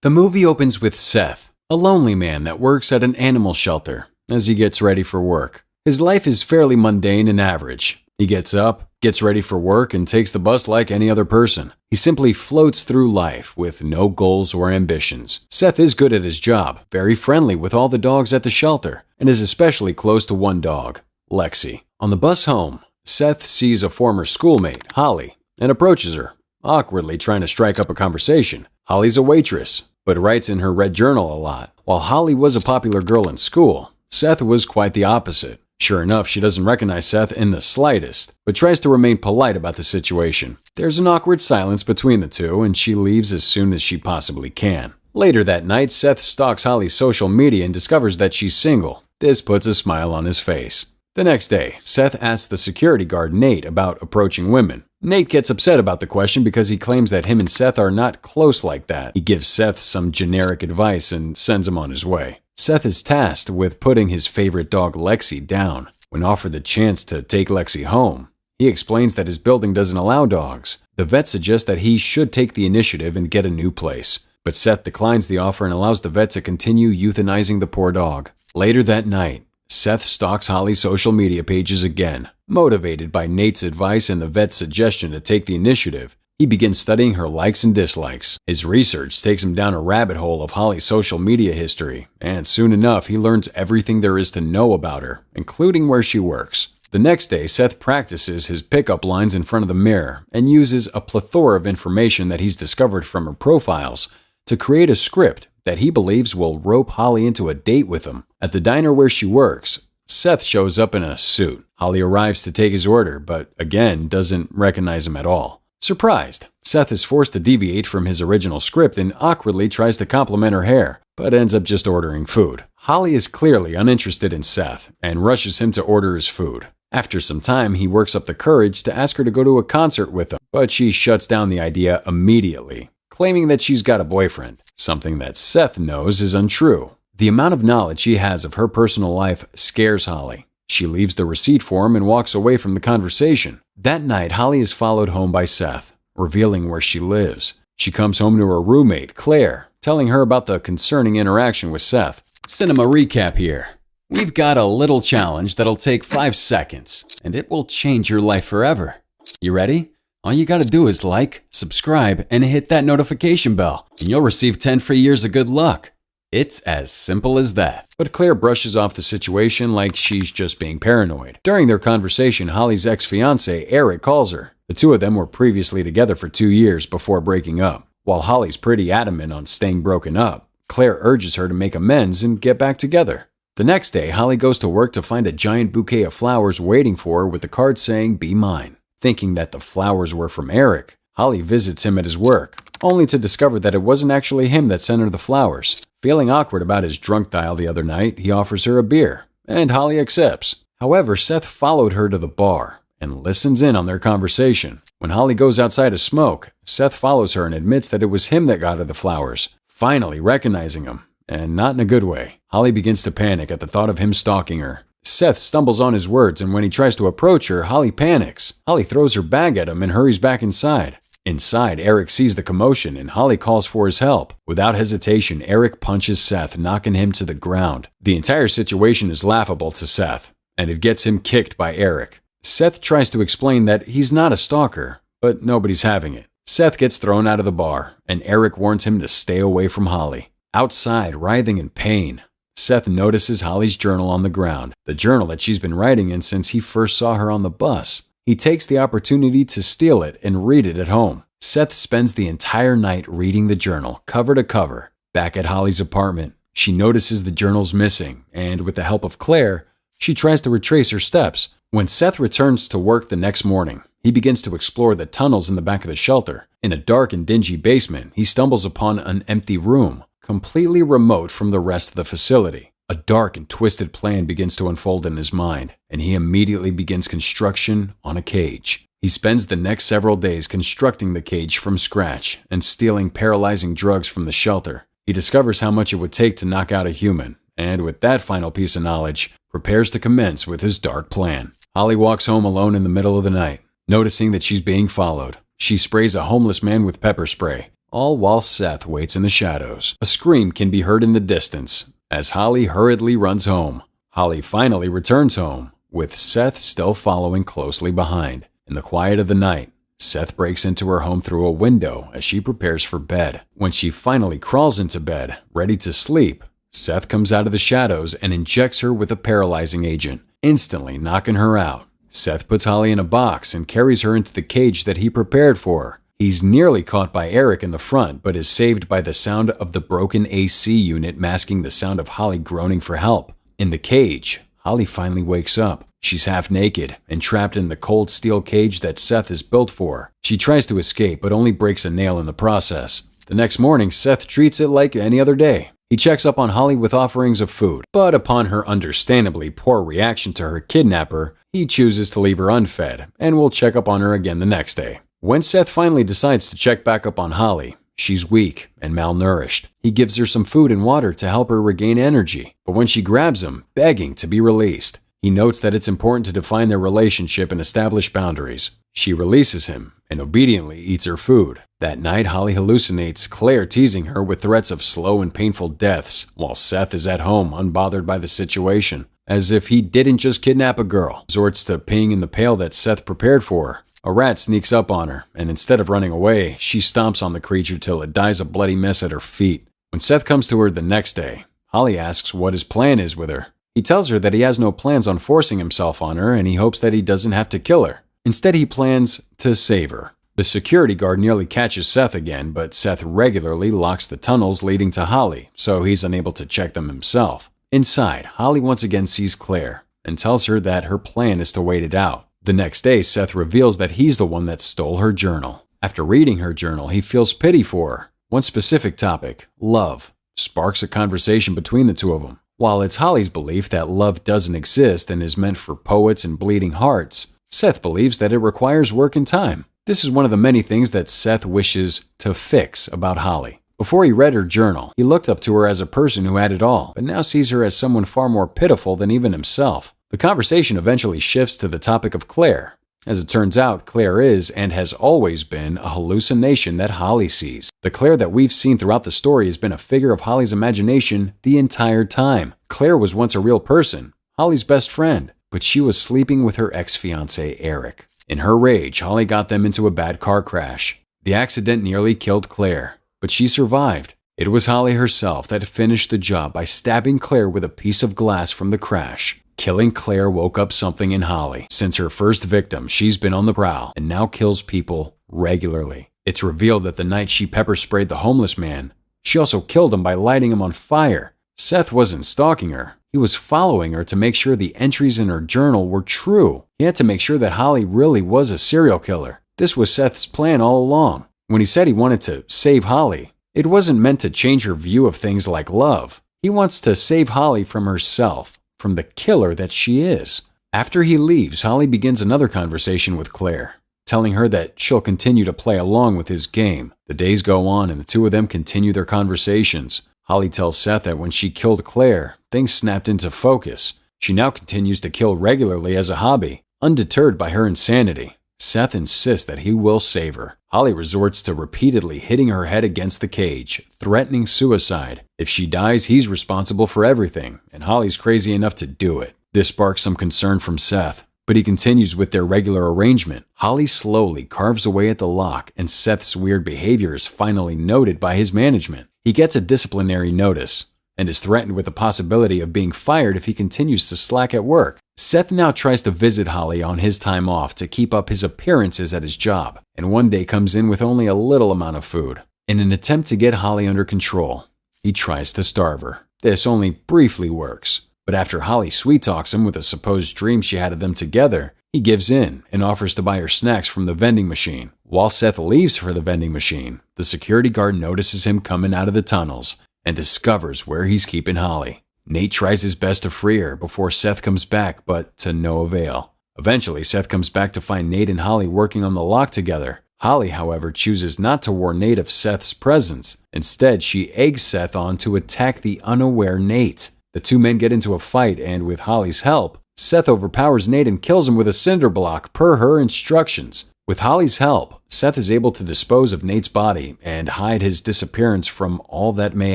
The movie opens with Seth, a lonely man that works at an animal shelter, as he gets ready for work. His life is fairly mundane and average. He gets up, gets ready for work, and takes the bus like any other person. He simply floats through life with no goals or ambitions. Seth is good at his job, very friendly with all the dogs at the shelter, and is especially close to one dog, Lexi. On the bus home, Seth sees a former schoolmate, Holly, and approaches her, awkwardly trying to strike up a conversation. Holly's a waitress, but writes in her red journal a lot. While Holly was a popular girl in school, Seth was quite the opposite. Sure enough, she doesn't recognize Seth in the slightest, but tries to remain polite about the situation. There's an awkward silence between the two, and she leaves as soon as she possibly can. Later that night, Seth stalks Holly's social media and discovers that she's single. This puts a smile on his face. The next day, Seth asks the security guard Nate about approaching women. Nate gets upset about the question because he claims that him and Seth are not close like that. He gives Seth some generic advice and sends him on his way. Seth is tasked with putting his favorite dog Lexi down. When offered the chance to take Lexi home, he explains that his building doesn't allow dogs. The vet suggests that he should take the initiative and get a new place. But Seth declines the offer and allows the vet to continue euthanizing the poor dog. Later that night, Seth stalks Holly's social media pages again. Motivated by Nate's advice and the vet's suggestion to take the initiative, he begins studying her likes and dislikes. His research takes him down a rabbit hole of Holly's social media history, and soon enough he learns everything there is to know about her, including where she works. The next day, Seth practices his pickup lines in front of the mirror and uses a plethora of information that he's discovered from her profiles to create a script that he believes will rope Holly into a date with him. At the diner where she works, Seth shows up in a suit. Holly arrives to take his order, but again doesn't recognize him at all. Surprised, Seth is forced to deviate from his original script and awkwardly tries to compliment her hair, but ends up just ordering food. Holly is clearly uninterested in Seth and rushes him to order his food. After some time, he works up the courage to ask her to go to a concert with him, but she shuts down the idea immediately, claiming that she's got a boyfriend, something that Seth knows is untrue. The amount of knowledge he has of her personal life scares Holly. She leaves the receipt for him and walks away from the conversation. That night, Holly is followed home by Seth, revealing where she lives. She comes home to her roommate, Claire, telling her about the concerning interaction with Seth. Cinema recap here. We've got a little challenge that'll take 5 seconds, and it will change your life forever. You ready? All you gotta do is like, subscribe, and hit that notification bell, and you'll receive 10 free years of good luck. It's as simple as that. But Claire brushes off the situation like she's just being paranoid. During their conversation, Holly's ex-fiancé, Eric, calls her. The two of them were previously together for 2 years before breaking up. While Holly's pretty adamant on staying broken up, Claire urges her to make amends and get back together. The next day, Holly goes to work to find a giant bouquet of flowers waiting for her with the card saying, "Be mine." Thinking that the flowers were from Eric, Holly visits him at his work, only to discover that it wasn't actually him that sent her the flowers. Feeling awkward about his drunk dial the other night, he offers her a beer, and Holly accepts. However, Seth followed her to the bar and listens in on their conversation. When Holly goes outside to smoke, Seth follows her and admits that it was him that got her the flowers, finally recognizing him, and not in a good way. Holly begins to panic at the thought of him stalking her. Seth stumbles on his words, and when he tries to approach her, Holly panics. Holly throws her bag at him and hurries back inside. Inside, Eric sees the commotion and Holly calls for his help. Without hesitation, Eric punches Seth, knocking him to the ground. The entire situation is laughable to Seth, and it gets him kicked by Eric. Seth tries to explain that he's not a stalker, but nobody's having it. Seth gets thrown out of the bar, and Eric warns him to stay away from Holly. Outside, writhing in pain, Seth notices Holly's journal on the ground, the journal that she's been writing in since he first saw her on the bus. He takes the opportunity to steal it and read it at home. Seth spends the entire night reading the journal, cover to cover. Back at Holly's apartment, she notices the journal's missing, and with the help of Claire, she tries to retrace her steps. When Seth returns to work the next morning, he begins to explore the tunnels in the back of the shelter. In a dark and dingy basement, he stumbles upon an empty room, completely remote from the rest of the facility. A dark and twisted plan begins to unfold in his mind, and he immediately begins construction on a cage. He spends the next several days constructing the cage from scratch and stealing paralyzing drugs from the shelter. He discovers how much it would take to knock out a human, and with that final piece of knowledge, prepares to commence with his dark plan. Holly walks home alone in the middle of the night. Noticing that she's being followed, she sprays a homeless man with pepper spray, all while Seth waits in the shadows. A scream can be heard in the distance as Holly hurriedly runs home. Holly finally returns home, with Seth still following closely behind. In the quiet of the night, Seth breaks into her home through a window as she prepares for bed. When she finally crawls into bed, ready to sleep, Seth comes out of the shadows and injects her with a paralyzing agent, instantly knocking her out. Seth puts Holly in a box and carries her into the cage that he prepared for her. He's nearly caught by Eric in the front, but is saved by the sound of the broken AC unit masking the sound of Holly groaning for help. In the cage, Holly finally wakes up. She's half naked and trapped in the cold steel cage that Seth has built for her. She tries to escape, but only breaks a nail in the process. The next morning, Seth treats it like any other day. He checks up on Holly with offerings of food, but upon her understandably poor reaction to her kidnapper, he chooses to leave her unfed and will check up on her again the next day. When Seth finally decides to check back up on Holly, she's weak and malnourished. He gives her some food and water to help her regain energy, but when she grabs him, begging to be released, he notes that it's important to define their relationship and establish boundaries. She releases him and obediently eats her food. That night, Holly hallucinates Claire teasing her with threats of slow and painful deaths, while Seth is at home unbothered by the situation. As if he didn't just kidnap a girl, resorts to peeing in the pail that Seth prepared for her. A rat sneaks up on her, and instead of running away, she stomps on the creature till it dies a bloody mess at her feet. When Seth comes to her the next day, Holly asks what his plan is with her. He tells her that he has no plans on forcing himself on her, and he hopes that he doesn't have to kill her. Instead, he plans to save her. The security guard nearly catches Seth again, but Seth regularly locks the tunnels leading to Holly, so he's unable to check them himself. Inside, Holly once again sees Claire and tells her that her plan is to wait it out. The next day, Seth reveals that he's the one that stole her journal. After reading her journal, he feels pity for her. One specific topic, love, sparks a conversation between the two of them. While it's Holly's belief that love doesn't exist and is meant for poets and bleeding hearts, Seth believes that it requires work and time. This is one of the many things that Seth wishes to fix about Holly. Before he read her journal, he looked up to her as a person who had it all, but now sees her as someone far more pitiful than even himself. The conversation eventually shifts to the topic of Claire. As it turns out, Claire is and has always been a hallucination that Holly sees. The Claire that we've seen throughout the story has been a figure of Holly's imagination the entire time. Claire was once a real person, Holly's best friend, but she was sleeping with her ex-fiancé, Eric. In her rage, Holly got them into a bad car crash. The accident nearly killed Claire, but she survived. It was Holly herself that finished the job by stabbing Claire with a piece of glass from the crash. Killing Claire woke up something in Holly. Since her first victim, she's been on the prowl and now kills people regularly. It's revealed that the night she pepper sprayed the homeless man, she also killed him by lighting him on fire. Seth wasn't stalking her. He was following her to make sure the entries in her journal were true. He had to make sure that Holly really was a serial killer. This was Seth's plan all along. When he said he wanted to save Holly, it wasn't meant to change her view of things like love. He wants to save Holly from herself, from the killer that she is. After he leaves, Holly begins another conversation with Claire, telling her that she'll continue to play along with his game. The days go on and the two of them continue their conversations. Holly tells Seth that when she killed Claire, things snapped into focus. She now continues to kill regularly as a hobby, undeterred by her insanity. Seth insists that he will save her. Holly resorts to repeatedly hitting her head against the cage, threatening suicide. If she dies, he's responsible for everything, and Holly's crazy enough to do it. This sparks some concern from Seth, but he continues with their regular arrangement. Holly slowly carves away at the lock, and Seth's weird behavior is finally noted by his management. He gets a disciplinary notice and is threatened with the possibility of being fired if he continues to slack at work. Seth now tries to visit Holly on his time off to keep up his appearances at his job, and one day comes in with only a little amount of food. In an attempt to get Holly under control, he tries to starve her. This only briefly works, but after Holly sweet-talks him with a supposed dream she had of them together, he gives in and offers to buy her snacks from the vending machine. While Seth leaves for the vending machine, the security guard notices him coming out of the tunnels and discovers where he's keeping Holly. Nate tries his best to free her before Seth comes back, but to no avail. Eventually, Seth comes back to find Nate and Holly working on the lock together. Holly, however, chooses not to warn Nate of Seth's presence. Instead, she eggs Seth on to attack the unaware Nate. The two men get into a fight, and with Holly's help, Seth overpowers Nate and kills him with a cinder block per her instructions. With Holly's help, Seth is able to dispose of Nate's body and hide his disappearance from all that may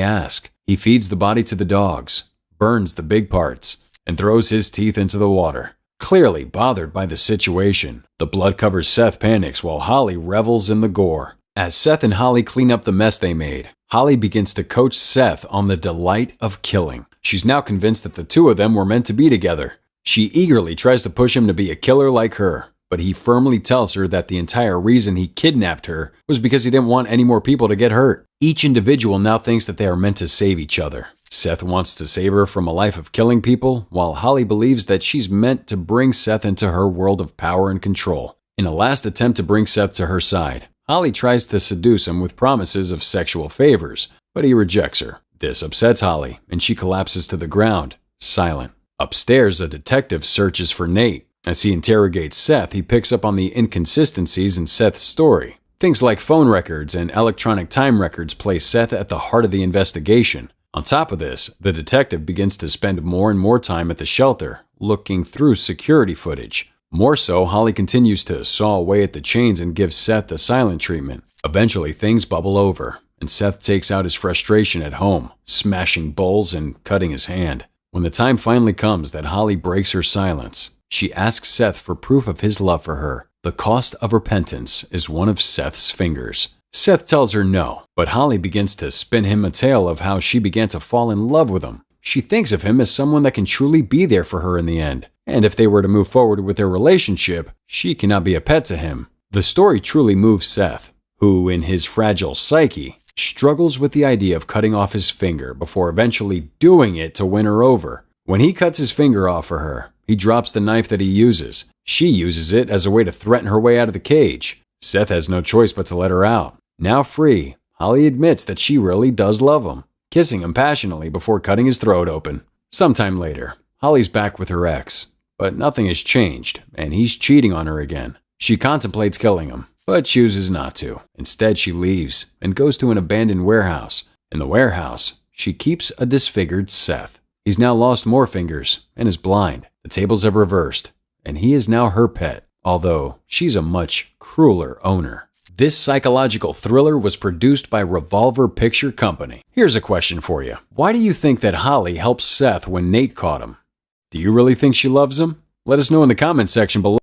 ask. He feeds the body to the dogs, burns the big parts, and throws his teeth into the water. Clearly bothered by the situation, the blood-covered Seth panics while Holly revels in the gore. As Seth and Holly clean up the mess they made, Holly begins to coach Seth on the delight of killing. She's now convinced that the two of them were meant to be together. She eagerly tries to push him to be a killer like her, but he firmly tells her that the entire reason he kidnapped her was because he didn't want any more people to get hurt. Each individual now thinks that they are meant to save each other. Seth wants to save her from a life of killing people, while Holly believes that she's meant to bring Seth into her world of power and control. In a last attempt to bring Seth to her side, Holly tries to seduce him with promises of sexual favors, but he rejects her. This upsets Holly, and she collapses to the ground, silent. Upstairs, a detective searches for Nate. As he interrogates Seth, he picks up on the inconsistencies in Seth's story. Things like phone records and electronic time records place Seth at the heart of the investigation. On top of this, the detective begins to spend more and more time at the shelter, looking through security footage. More so, Holly continues to saw away at the chains and gives Seth the silent treatment. Eventually, things bubble over, and Seth takes out his frustration at home, smashing bowls and cutting his hand. When the time finally comes that Holly breaks her silence, she asks Seth for proof of his love for her. The cost of repentance is one of Seth's fingers. Seth tells her no, but Holly begins to spin him a tale of how she began to fall in love with him. She thinks of him as someone that can truly be there for her in the end, and if they were to move forward with their relationship, she cannot be a pet to him. The story truly moves Seth, who, in his fragile psyche, struggles with the idea of cutting off his finger before eventually doing it to win her over. When he cuts his finger off for her, he drops the knife that he uses. She uses it as a way to threaten her way out of the cage. Seth has no choice but to let her out. Now free, Holly admits that she really does love him, kissing him passionately before cutting his throat open. Sometime later, Holly's back with her ex, but nothing has changed, and he's cheating on her again. She contemplates killing him, but chooses not to. Instead, she leaves and goes to an abandoned warehouse. In the warehouse, she keeps a disfigured Seth. He's now lost more fingers and is blind. The tables have reversed, and he is now her pet, although she's a much crueler owner. This psychological thriller was produced by Revolver Picture Company. Here's a question for you. Why do you think that Holly helped Seth when Nate caught him? Do you really think she loves him? Let us know in the comment section below.